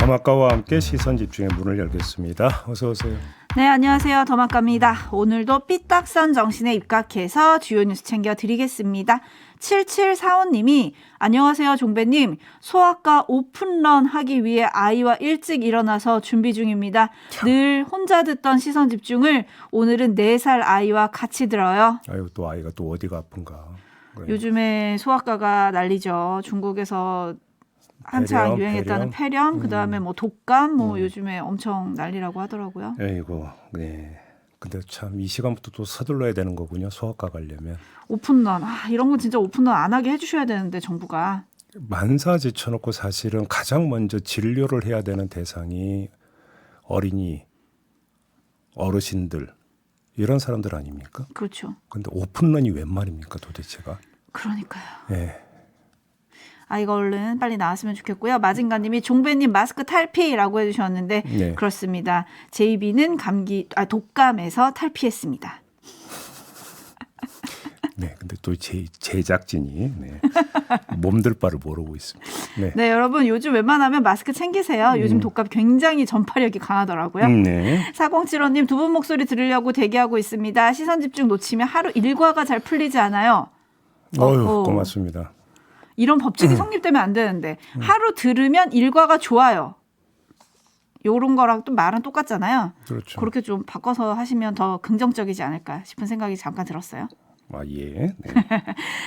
더마카와 함께 시선 집중의 문을 열겠습니다. 어서 오세요. 네, 안녕하세요. 더마카입니다. 오늘도 삐딱선 정신에 입각해서 주요 뉴스 챙겨드리겠습니다. 7745님이 안녕하세요 종배님. 소아과 오픈런 하기 위해 아이와 일찍 일어나서 준비 중입니다. 늘 혼자 듣던 시선 집중을 오늘은 4살 아이와 같이 들어요. 아유, 또 아이가 또 어디가 아픈가. 그래. 요즘에 소아과가 난리죠. 중국에서 한창 유행했다는 폐렴, 그다음에 뭐 독감, 요즘에 엄청 난리라고 하더라고요. 아이고, 네. 근데 참 이 시간부터 또 서둘러야 되는 거군요. 소아과 가려면. 오픈런, 이런 건 진짜 오픈런 안 하게 해주셔야 되는데 정부가. 만사 제쳐놓고 사실은 가장 먼저 진료를 해야 되는 대상이 어린이, 어르신들 이런 사람들 아닙니까? 그렇죠. 근데 오픈런이 웬 말입니까 도대체가? 그러니까요. 네. 아이가 얼른 빨리 나왔으면 좋겠고요. 마진가님이 종배님 마스크 탈피라고 해주셨는데 네. 그렇습니다. 제이비는 독감에서 탈피했습니다. 네, 근데 또 제작진이 몸들 바를 모르고 있습니다. 네. 네, 여러분 요즘 웬만하면 마스크 챙기세요. 요즘 독감 굉장히 전파력이 강하더라고요. 네. 4075님 두 분 목소리 들으려고 대기하고 있습니다. 시선 집중 놓치면 하루 일과가 잘 풀리지 않아요. 어휴, 고맙습니다. 이런 법칙이 성립되면 안 되는데 하루 들으면 일과가 좋아요. 요런 거랑 또 말은 똑같잖아요. 그렇죠. 그렇게 좀 바꿔서 하시면 더 긍정적이지 않을까 싶은 생각이 잠깐 들었어요. 아, 예. 네.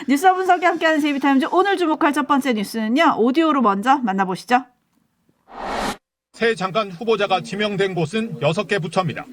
뉴스와 분석이 함께하는 제이비타임즈 오늘 주목할 첫 번째 뉴스는요. 오디오로 먼저 만나보시죠. 새 장관 후보자가 지명된 곳은 6개 부처입니다.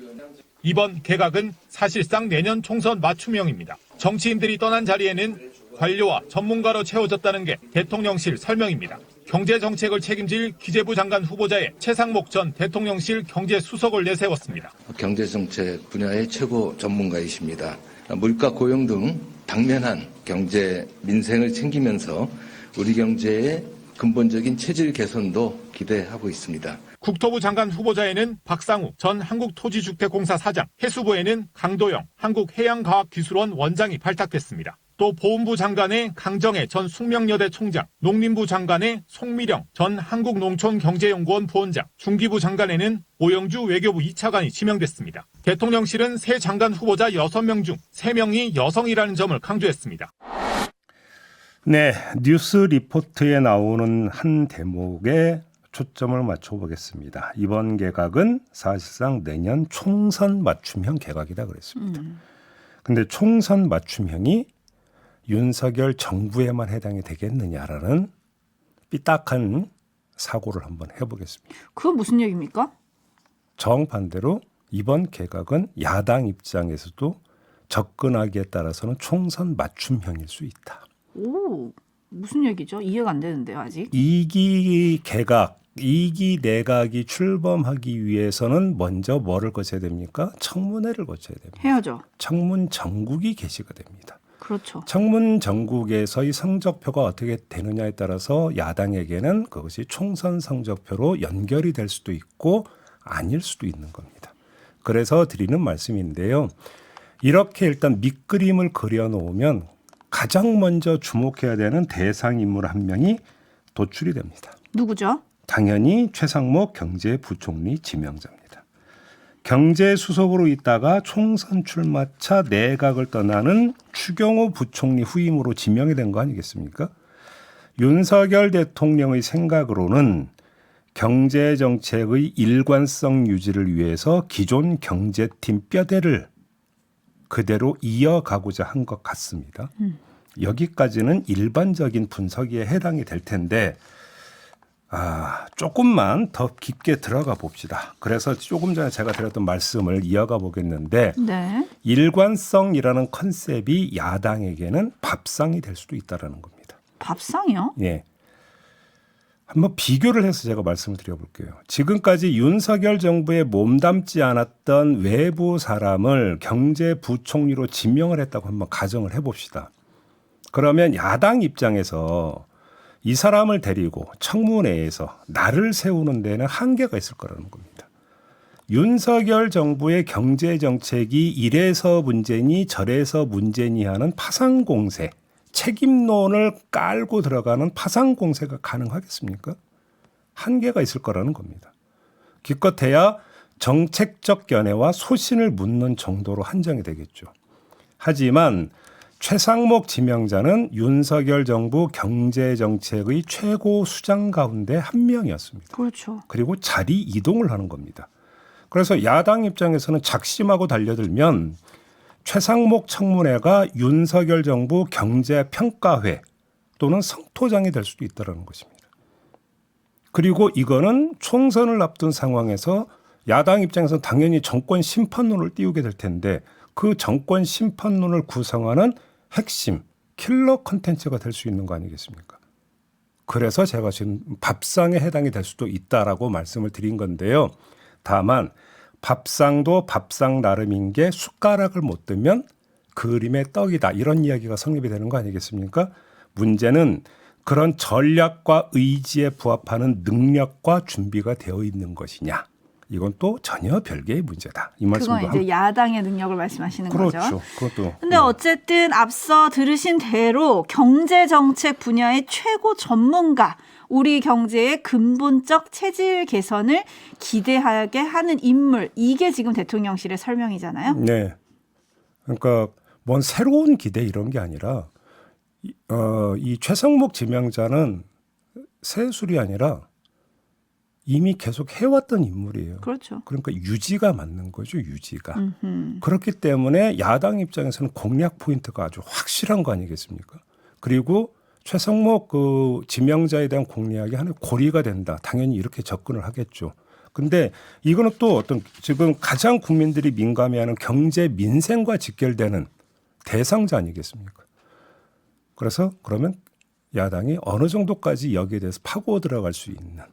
이번 개각은 사실상 내년 총선 맞춤형입니다. 정치인들이 떠난 자리에는 관료와 전문가로 채워졌다는 게 대통령실 설명입니다. 경제정책을 책임질 기재부 장관 후보자에 최상목 전 대통령실 경제수석을 내세웠습니다. 경제정책 분야의 최고 전문가이십니다. 물가 고용 등 당면한 경제 민생을 챙기면서 우리 경제의 근본적인 체질 개선도 기대하고 있습니다. 국토부 장관 후보자에는 박상우 전 한국토지주택공사 사장, 해수부에는 강도영 한국해양과학기술원 원장이 발탁됐습니다. 또 보훈부 장관에 강정혜 전 숙명여대 총장, 농림부 장관에 송미령 전 한국농촌경제연구원 부원장, 중기부 장관에는 오영주 외교부 2차관이 지명됐습니다. 대통령실은 새 장관 후보자 6명 중 3명이 여성이라는 점을 강조했습니다. 네, 뉴스 리포트에 나오는 한 대목에 초점을 맞춰보겠습니다. 이번 개각은 사실상 내년 총선 맞춤형 개각이다 그랬습니다. 근데 총선 맞춤형이 윤석열 정부에만 해당이 되겠느냐라는 삐딱한 사고를 한번 해보겠습니다. 그건 무슨 얘기입니까? 정반대로 이번 개각은 야당 입장에서도 접근하기에 따라서는 총선 맞춤형일 수 있다. 오, 무슨 얘기죠? 이해가 안 되는데요, 아직. 2기 개각, 2기 내각이 출범하기 위해서는 먼저 뭐를 거쳐야 됩니까? 청문회를 거쳐야 됩니다. 해야죠. 청문 정국이 개시가 됩니다. 그렇죠. 청문 정국에서의 성적표가 어떻게 되느냐에 따라서 야당에게는 그것이 총선 성적표로 연결이 될 수도 있고 아닐 수도 있는 겁니다. 그래서 드리는 말씀인데요. 이렇게 일단 밑그림을 그려놓으면 가장 먼저 주목해야 되는 대상 인물 한 명이 도출이 됩니다. 누구죠? 당연히 최상목 경제부총리 지명자입니다. 경제수석으로 있다가 총선 출마차 내각을 떠나는 추경호 부총리 후임으로 지명이 된 거 아니겠습니까? 윤석열 대통령의 생각으로는 경제정책의 일관성 유지를 위해서 기존 경제팀 뼈대를 그대로 이어가고자 한 것 같습니다. 여기까지는 일반적인 분석에 해당이 될 텐데 조금만 더 깊게 들어가 봅시다. 그래서 조금 전에 제가 드렸던 말씀을 이어가 보겠는데 네. 일관성이라는 컨셉이 야당에게는 밥상이 될 수도 있다는 겁니다. 밥상이요? 예. 한번 비교를 해서 제가 말씀을 드려볼게요. 지금까지 윤석열 정부에 몸담지 않았던 외부 사람을 경제부총리로 지명을 했다고 한번 가정을 해봅시다. 그러면 야당 입장에서 이 사람을 데리고 청문회에서 나를 세우는 데는 한계가 있을 거라는 겁니다. 윤석열 정부의 경제정책이 이래서 문제니 저래서 문제니 하는 파상공세, 책임론을 깔고 들어가는 파상공세가 가능하겠습니까? 한계가 있을 거라는 겁니다. 기껏해야 정책적 견해와 소신을 묻는 정도로 한정이 되겠죠. 하지만 최상목 지명자는 윤석열 정부 경제정책의 최고 수장 가운데 한 명이었습니다. 그렇죠. 그리고 자리 이동을 하는 겁니다. 그래서 야당 입장에서는 작심하고 달려들면 최상목 청문회가 윤석열 정부 경제평가회 또는 성토장이 될 수도 있다는 것입니다. 그리고 이거는 총선을 앞둔 상황에서 야당 입장에서는 당연히 정권 심판론을 띄우게 될 텐데 그 정권 심판론을 구성하는 핵심 킬러 컨텐츠가 될 수 있는 거 아니겠습니까? 그래서 제가 지금 밥상에 해당이 될 수도 있다라고 말씀을 드린 건데요. 다만 밥상도 밥상 나름인 게 숟가락을 못 들면 그림의 떡이다. 이런 이야기가 성립이 되는 거 아니겠습니까? 문제는 그런 전략과 의지에 부합하는 능력과 준비가 되어 있는 것이냐. 이건 또 전혀 별개의 문제다. 이 말씀도 그건 이제 야당의 능력을 말씀하시는 거죠. 그렇죠. 그것도. 근데 어쨌든 앞서 들으신 대로 경제정책 분야의 최고 전문가, 우리 경제의 근본적 체질 개선을 기대하게 하는 인물, 이게 지금 대통령실의 설명이잖아요. 네. 그러니까 뭔 새로운 기대 이런 게 아니라 이 최상목 지명자는 새술이 아니라 이미 계속 해왔던 인물이에요. 그렇죠. 그러니까 유지가 맞는 거죠. 유지가. 그렇기 때문에 야당 입장에서는 공략 포인트가 아주 확실한 거 아니겠습니까? 그리고 최상목 그 지명자에 대한 공략이 하나의 고리가 된다. 당연히 이렇게 접근을 하겠죠. 근데 이거는 또 어떤 지금 가장 국민들이 민감해하는 경제 민생과 직결되는 대상자 아니겠습니까? 그래서 그러면 야당이 어느 정도까지 여기에 대해서 파고 들어갈 수 있는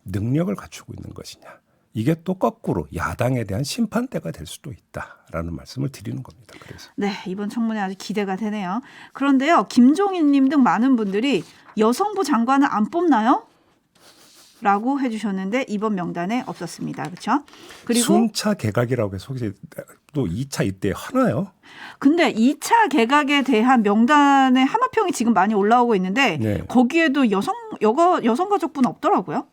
능력을 갖추고 있는 것이냐. 이게 또 거꾸로 야당에 대한 심판대가 될 수도 있다라는 말씀을 드리는 겁니다. 그래서. 네, 이번 청문회 아주 기대가 되네요. 그런데요, 김종인 님 등 많은 분들이 여성부 장관은 안 뽑나요? 라고 해주셨는데 이번 명단에 없었습니다. 그렇죠? 그리고 순차 개각이라고 해서 혹시 또 2차 이때 하나요? 근데 2차 개각에 대한 명단의 하마평이 지금 많이 올라오고 있는데 네. 거기에도 여성가족부는 없더라고요.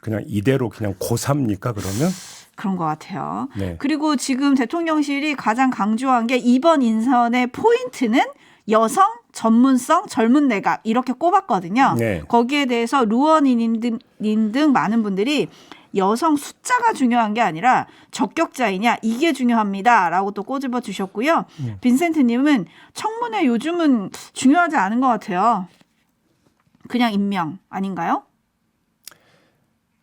그냥 이대로 그냥 고3입니까 그러면? 그런 것 같아요. 네. 그리고 지금 대통령실이 가장 강조한 게 이번 인선의 포인트는 여성, 전문성, 젊은 내각 이렇게 꼽았거든요. 네. 거기에 대해서 루원이님 등 많은 분들이 여성 숫자가 중요한 게 아니라 적격자이냐 이게 중요합니다라고 또 꼬집어 주셨고요. 빈센트님은 청문회 요즘은 중요하지 않은 것 같아요. 그냥 임명 아닌가요?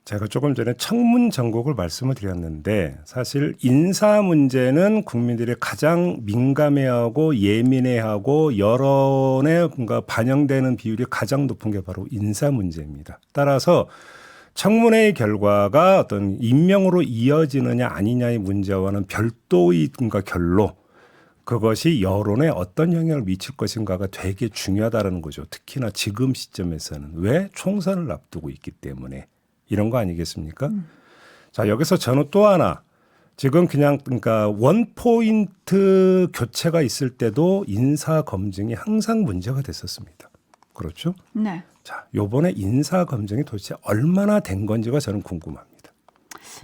제가 조금 전에 청문 정국을 말씀을 드렸는데 사실 인사 문제는 국민들이 가장 민감해하고 예민해하고 여론에 뭔가 반영되는 비율이 가장 높은 게 바로 인사 문제입니다. 따라서 청문회의 결과가 어떤 임명으로 이어지느냐 아니냐의 문제와는 별도의 뭔가 결로 그것이 여론에 어떤 영향을 미칠 것인가가 되게 중요하다는 거죠. 특히나 지금 시점에서는 왜 총선을 앞두고 있기 때문에. 이런 거 아니겠습니까? 자, 여기서 저는 또 하나 지금 그냥 그러니까 원포인트 교체가 있을 때도 인사 검증이 항상 문제가 됐었습니다. 그렇죠? 네. 자, 요번에 인사 검증이 도대체 얼마나 된 건지가 저는 궁금합니다.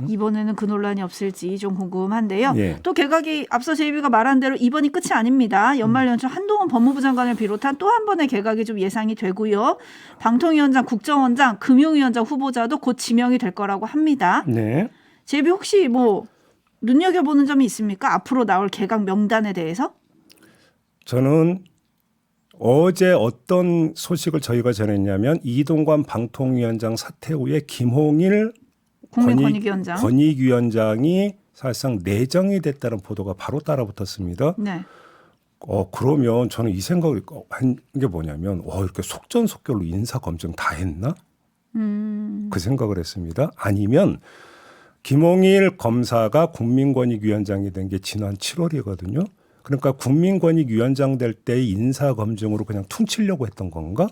이번에는 그 논란이 없을지 좀 궁금한데요. 예. 또 개각이 앞서 제이비가 말한 대로 이번이 끝이 아닙니다. 연말연초 한동훈 법무부 장관을 비롯한 또 한 번의 개각이 좀 예상이 되고요. 방통위원장, 국정원장, 금융위원장 후보자도 곧 지명이 될 거라고 합니다. 네. 제이비 혹시 뭐 눈여겨보는 점이 있습니까? 앞으로 나올 개각 명단에 대해서? 저는 어제 어떤 소식을 저희가 전했냐면 이동관 방통위원장 사퇴 후에 김홍일 국민권익위원장. 권익위원장이 사실상 내정이 됐다는 보도가 바로 따라붙었습니다. 네. 그러면 저는 이 생각을 한 게 뭐냐면 이렇게 속전속결로 인사 검증 다 했나? 그 생각을 했습니다. 아니면 김홍일 검사가 국민권익위원장이 된 게 지난 7월이거든요. 그러니까 국민권익위원장 될 때의 인사 검증으로 그냥 퉁치려고 했던 건가?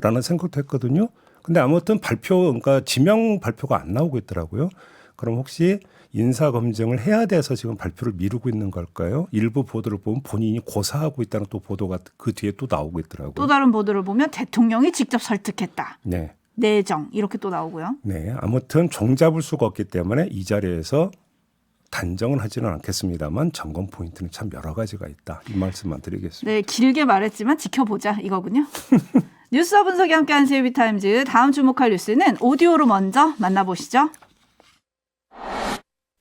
라는 생각도 했거든요. 근데 아무튼 그러니까 지명 발표가 안 나오고 있더라고요. 그럼 혹시 인사 검증을 해야 돼서 지금 발표를 미루고 있는 걸까요? 일부 보도를 보면 본인이 고사하고 있다는 또 보도가 그 뒤에 또 나오고 있더라고요. 또 다른 보도를 보면 대통령이 직접 설득했다. 네. 내정 이렇게 또 나오고요. 네, 아무튼 종잡을 수가 없기 때문에 이 자리에서 단정은 하지는 않겠습니다만 점검 포인트는 참 여러 가지가 있다. 이 말씀만 드리겠습니다. 네, 길게 말했지만 지켜보자 이거군요. 뉴스와 분석이 함께하는 CLB타임즈 다음 주목할 뉴스는 오디오로 먼저 만나보시죠.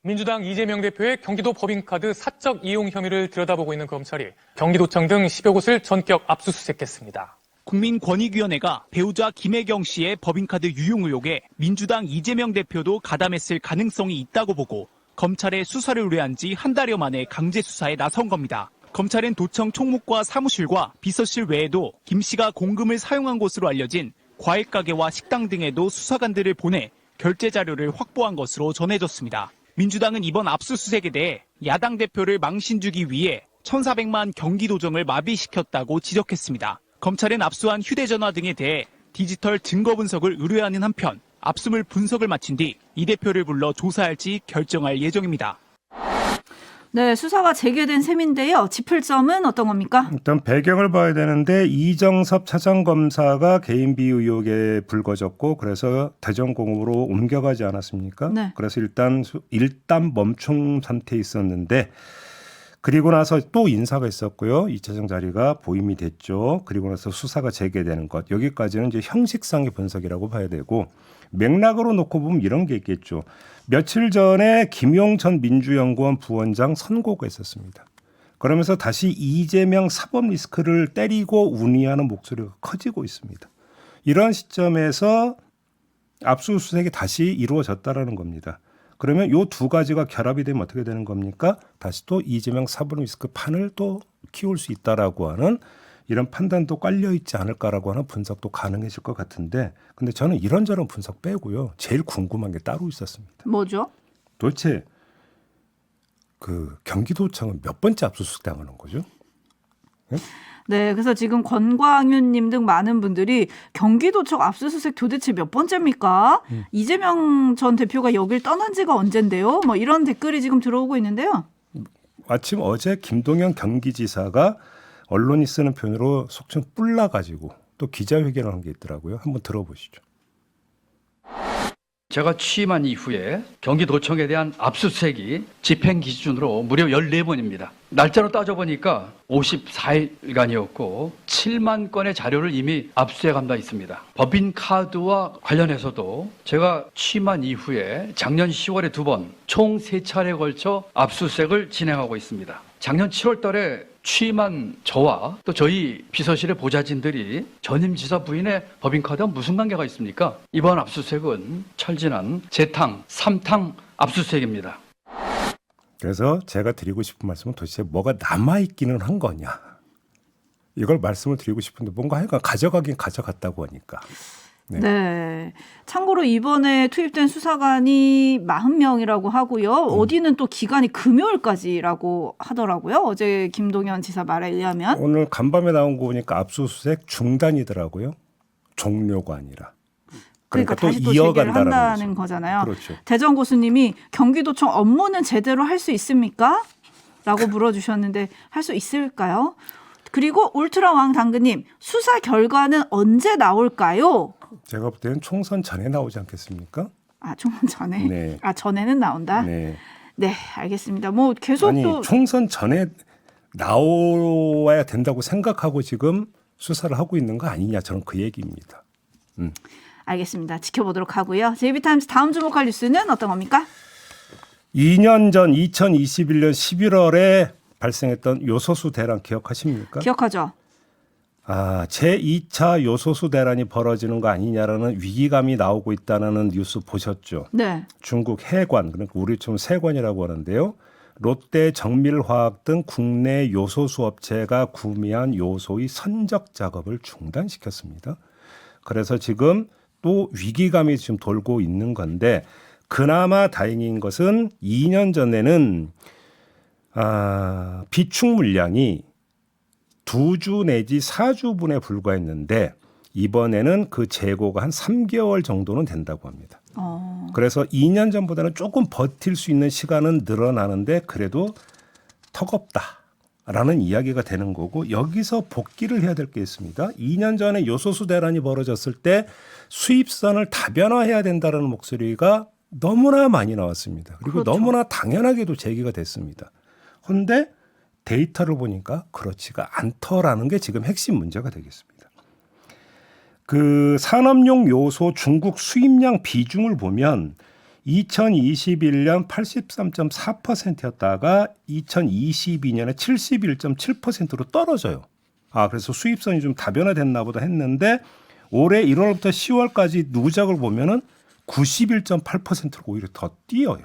민주당 이재명 대표의 경기도 법인카드 사적 이용 혐의를 들여다보고 있는 검찰이 경기도청 등 10여 곳을 전격 압수수색했습니다. 국민권익위원회가 배우자 김혜경 씨의 법인카드 유용 의혹에 민주당 이재명 대표도 가담했을 가능성이 있다고 보고 검찰에 수사를 의뢰한 지 한 달여 만에 강제 수사에 나선 겁니다. 검찰은 도청 총무과 사무실과 비서실 외에도 김 씨가 공금을 사용한 것으로 알려진 과일 가게와 식당 등에도 수사관들을 보내 결제 자료를 확보한 것으로 전해졌습니다. 민주당은 이번 압수수색에 대해 야당 대표를 망신 주기 위해 1,400만 경기도정을 마비시켰다고 지적했습니다. 검찰은 압수한 휴대전화 등에 대해 디지털 증거 분석을 의뢰하는 한편 압수물 분석을 마친 뒤 이 대표를 불러 조사할지 결정할 예정입니다. 네, 수사가 재개된 셈인데요. 짚을 점은 어떤 겁니까? 일단 배경을 봐야 되는데 이정섭 차장검사가 개인비 의혹에 불거졌고 그래서 대전공으로 옮겨가지 않았습니까? 네. 그래서 일단 멈춤 상태에 있었는데 그리고 나서 또 인사가 있었고요. 이 차장 자리가 보임이 됐죠. 그리고 나서 수사가 재개되는 것. 여기까지는 이제 형식상의 분석이라고 봐야 되고 맥락으로 놓고 보면 이런 게 있겠죠. 며칠 전에 김용천 민주연구원 부원장 선고가 있었습니다. 그러면서 다시 이재명 사법 리스크를 때리고 운이하는 목소리가 커지고 있습니다. 이런 시점에서 압수수색이 다시 이루어졌다라는 겁니다. 그러면 이 두 가지가 결합이 되면 어떻게 되는 겁니까? 다시 또 이재명 사법 리스크 판을 또 키울 수 있다라고 하는 이런 판단도 깔려 있지 않을까라고 하는 분석도 가능해질 것 같은데 근데 저는 이런저런 분석 빼고요. 제일 궁금한 게 따로 있었습니다. 뭐죠? 도대체 그 경기도청은 몇 번째 압수수색 당하는 거죠? 네, 그래서 지금 권광윤님 등 많은 분들이 경기도청 압수수색 도대체 몇 번째입니까? 이재명 전 대표가 여길 떠난 지가 언젠데요? 뭐 이런 댓글이 지금 들어오고 있는데요. 마침 어제 김동연 경기지사가 언론이 쓰는 표현으로 속칭 뿔나가지고 또 기자회견을 한 게 있더라고요. 한번 들어보시죠. 제가 취임한 이후에 경기도청에 대한 압수수색이 집행 기준으로 무려 14번입니다. 날짜로 따져보니까 54일간이었고 7만 건의 자료를 이미 압수해간 바 있습니다. 법인카드와 관련해서도 제가 취임한 이후에 작년 10월에 2번, 총 3차례에 걸쳐 압수수색을 진행하고 있습니다. 작년 7월 달에 취임한 저와 또 저희 비서실의 보좌진들이 전임 지사 부인의 법인카드와 무슨 관계가 있습니까? 이번 압수수색은 철진한 재탕, 3탕 압수수색입니다. 그래서 제가 드리고 싶은 말씀은 도대체 뭐가 남아있기는 한 거냐. 이걸 말씀을 드리고 싶은데 뭔가 하여간 가져가긴 가져갔다고 하니까. 네. 네. 참고로 이번에 투입된 수사관이 40명이라고 하고요. 어디는 또 기간이 금요일까지라고 하더라고요. 어제 김동연 지사 말에 의하면. 오늘 간밤에 나온 거 보니까 압수수색 중단이더라고요. 종료가 아니라. 그러니까 또 다시 또 재개를 이어간다는 한다는 거죠. 거잖아요. 그렇죠. 대전 고수님이 경기도청 업무는 제대로 할 수 있습니까? 라고 물어주셨는데 할 수 있을까요? 그리고 울트라왕 당근님 수사 결과는 언제 나올까요? 제가 볼 때는 총선 전에 나오지 않겠습니까? 아, 총선 전에? 네. 아, 전에는 나온다? 네. 네, 알겠습니다. 뭐 계속 아니 또 총선 전에 나와야 된다고 생각하고 지금 수사를 하고 있는 거 아니냐 저는 그 얘기입니다. 알겠습니다. 지켜보도록 하고요. JB타임즈 다음 주목할 뉴스는 어떤 겁니까? 2년 전 2021년 11월에 발생했던 요소수 대란 기억하십니까? 기억하죠? 제2차 요소수 대란이 벌어지는 거 아니냐라는 위기감이 나오고 있다는 뉴스 보셨죠? 네. 중국 해관, 그러니까 우리처럼 세관이라고 하는데요. 롯데 정밀화학 등 국내 요소수 업체가 구매한 요소의 선적 작업을 중단시켰습니다. 그래서 지금 또 위기감이 지금 돌고 있는 건데 그나마 다행인 것은 2년 전에는 비축 물량이 2주 내지 4주분에 불과했는데 이번에는 그 재고가 한 3개월 정도는 된다고 합니다. 그래서 2년 전보다는 조금 버틸 수 있는 시간은 늘어나는데 그래도 턱없다. 라는 이야기가 되는 거고 여기서 복귀를 해야 될 게 있습니다. 2년 전에 요소수 대란이 벌어졌을 때 수입선을 다변화해야 된다는 목소리가 너무나 많이 나왔습니다. 그리고 그렇죠. 너무나 당연하게도 제기가 됐습니다. 그런데 데이터를 보니까 그렇지가 않더라는 게 지금 핵심 문제가 되겠습니다. 그 산업용 요소 중국 수입량 비중을 보면 2021년 83.4%였다가 2022년에 71.7%로 떨어져요. 그래서 수입선이 좀 다변화됐나 보다 했는데 올해 1월부터 10월까지 누적을 보면은 91.8%로 오히려 더 뛰어요.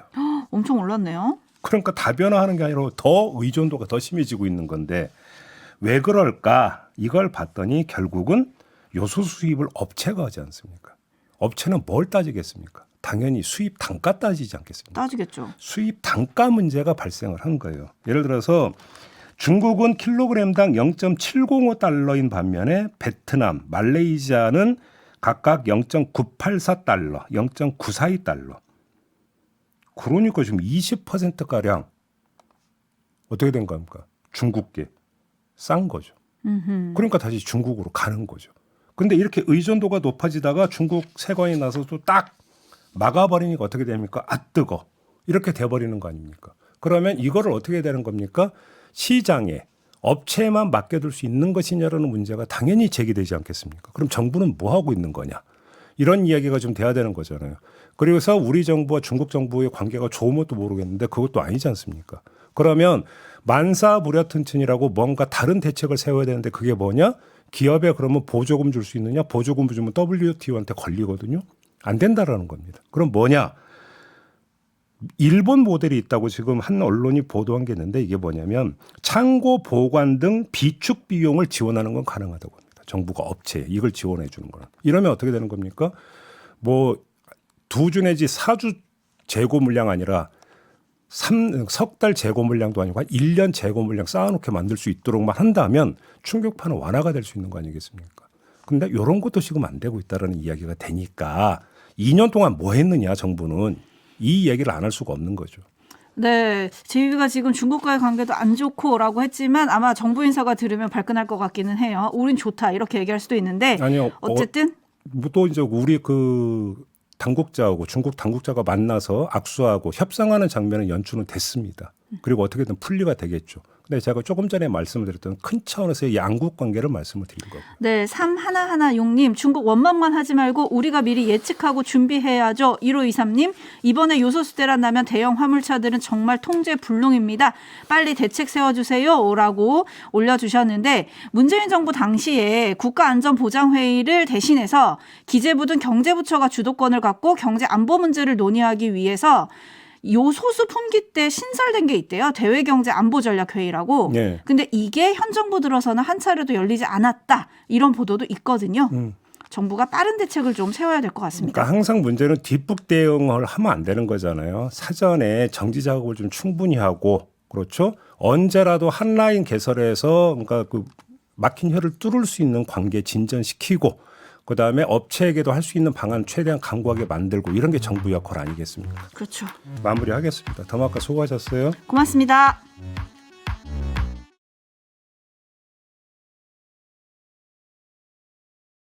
엄청 올랐네요. 그러니까 다변화하는 게 아니라 더 의존도가 더 심해지고 있는 건데 왜 그럴까? 이걸 봤더니 결국은 요소수 수입을 업체가 하지 않습니까? 업체는 뭘 따지겠습니까? 당연히 수입 단가 따지지 않겠습니까? 따지겠죠. 수입 단가 문제가 발생을 한 거예요. 예를 들어서 중국은 킬로그램당 0.705달러인 반면에 베트남, 말레이시아는 각각 0.984달러, 0.942달러. 그러니까 지금 20%가량 어떻게 된 겁니까? 중국계 싼 거죠. 그러니까 다시 중국으로 가는 거죠. 근데 이렇게 의존도가 높아지다가 중국 세관이 나서 또 딱 막아버리니까 어떻게 됩니까? 뜨거. 이렇게 돼버리는 거 아닙니까? 그러면 이거를 어떻게 되는 겁니까? 시장에 업체에만 맡겨둘 수 있는 것이냐라는 문제가 당연히 제기되지 않겠습니까? 그럼 정부는 뭐 하고 있는 거냐? 이런 이야기가 좀 돼야 되는 거잖아요. 그래서 우리 정부와 중국 정부의 관계가 좋은 것도 모르겠는데 그것도 아니지 않습니까? 그러면 만사무려튼튼이라고 뭔가 다른 대책을 세워야 되는데 그게 뭐냐? 기업에 그러면 보조금 줄 수 있느냐? 보조금 주면 WTO한테 걸리거든요. 안 된다라는 겁니다. 그럼 뭐냐? 일본 모델이 있다고 지금 한 언론이 보도한 게 있는데 이게 뭐냐면 창고 보관 등 비축 비용을 지원하는 건 가능하다고 합니다. 정부가 업체에 이걸 지원해 주는 거는. 이러면 어떻게 되는 겁니까? 뭐 2주 내지 4주 재고 물량 아니라 석 달 재고 물량도 아니고 한 1년 재고 물량 쌓아놓게 만들 수 있도록만 한다면 충격파는 완화가 될 수 있는 거 아니겠습니까? 근데 이런 것도 지금 안 되고 있다라는 이야기가 되니까 2년 동안 뭐 했느냐 정부는 이 얘기를 안 할 수가 없는 거죠. 네, 제이비가 지금 중국과의 관계도 안 좋고라고 했지만 아마 정부 인사가 들으면 발끈할 것 같기는 해요. 우린 좋다 이렇게 얘기할 수도 있는데 아니요. 어쨌든 또 이제 우리 그 당국자하고 중국 당국자가 만나서 악수하고 협상하는 장면은 연출은 됐습니다. 그리고 어떻게든 풀리가 되겠죠. 근데 제가 조금 전에 말씀을 드렸던 큰 차원에서의 양국 관계를 말씀을 드린 겁니다. 네, 3116님 중국 원망만 하지 말고 우리가 미리 예측하고 준비해야죠. 1523님 이번에 요소수 대란 나면 대형 화물차들은 정말 통제 불능입니다. 빨리 대책 세워주세요 라고 올려주셨는데 문재인 정부 당시에 국가안전보장회의를 대신해서 기재부 등 경제부처가 주도권을 갖고 경제안보 문제를 논의하기 위해서 요소수 품귀 때 신설된 게 있대요. 대외경제안보전략회의라고. 네. 근데 이게 현 정부 들어서는 한 차례도 열리지 않았다. 이런 보도도 있거든요. 정부가 빠른 대책을 좀 세워야 될 것 같습니다. 그러니까 항상 문제는 뒷북 대응을 하면 안 되는 거잖아요. 사전에 정지 작업을 좀 충분히 하고 그렇죠. 언제라도 한 라인 개설해서 그러니까 그 막힌 혀를 뚫을 수 있는 관계 진전시키고 그다음에 업체에게도 할 수 있는 방안 최대한 강구하게 만들고 이런 게 정부 역할 아니겠습니까? 그렇죠. 마무리하겠습니다. 더마카 수고하셨어요. 고맙습니다.